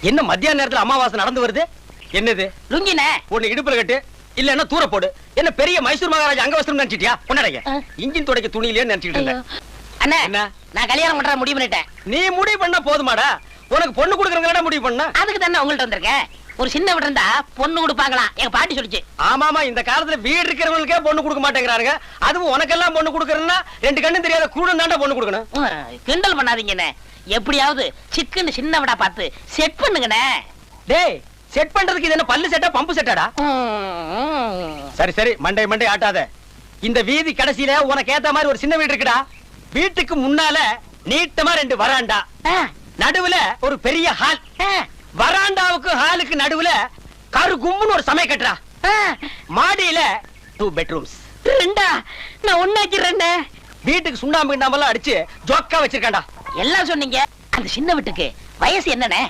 என்ன மத்தியான நேரத்துல அமாவாசை நடந்து வருது? என்னது லுங்கினே ஒண்ணு இடுப்புல கட்டு, இல்லன்னா தூர போடு. என்ன பெரிய மைசூர் மகாராஜா அங்க வஸ்திரம் நினைச்சிட்டியா? கொண்டாடைங்க இன்ஜின் துடைக்க துணியிலே நினைச்சிட்டு இருந்தேன். அண்ணா என்ன? நான் கல்யாணம் பண்ற முடிவு பண்ணிட்டேன். நீ முடிவு பண்ணா போதுமாடா? உனக்கு பொண்ணு கொடுக்கறவங்களா முடிவு பண்ணா? அதுக்கு தானே உங்கள்ட்ட வந்திருக்கேன். ஒரு சின்ன வீடு இருந்தா பொண்ணு கொடுப்பாங்களாம், எங்க பாட்டி சொல்லிச்சு. ஆமாமா, இந்த காலத்துல வீடு இருக்கிறவங்களுக்கே பொண்ணு கொடுக்க மாட்டேங்கிறாங்க. அதுவும் உனக்கெல்லாம் பொண்ணு கொடுக்கறதுன்னா ரெண்டு கண்ணும் தெரியாத குருடன் தாண்டா பொண்ணு கொடுக்கணும். கிண்டல் பண்ணாதீங்கண்ணே. எப்படியாவது சிக்குன்னு சின்ன விடா பார்த்து செட் பண்ணுங்கண்ணே. டேய், செட் பண்றதுக்கு இது என்ன பல்லு செட்டா பம்பு செட்டாடா? சரி சரி, மண்டை மண்டை ஆட்டாத. இந்த வீதி கடைசியில உனக்கு ஏத்த மாதிரி ஒரு சின்ன வீடு இருக்குடா. வீட்டுக்கு முன்னால நீட்டமா 2 வராண்டா, நடுவுல ஒரு பெரிய ஹால், வராண்டாவுக்கு ஹாலுக்கு நடுவுல கரு கும்முன்னு ஒரு சமைய கட்டுறா. மாடியில 2 பெட்ரூம்ஸ். ரெண்டா? நான் ஒண்ணாக்கிறேன். வீட்டுக்கு சுண்ணாம்பு கிண்ணாம்பெல்லாம் அடிச்சு ஜோக்கா வச்சிருக்காண்டா. எல்லாம் சொன்னீங்க. அந்த சின்ன வீட்டுக்கு வயசு என்னண்ணே?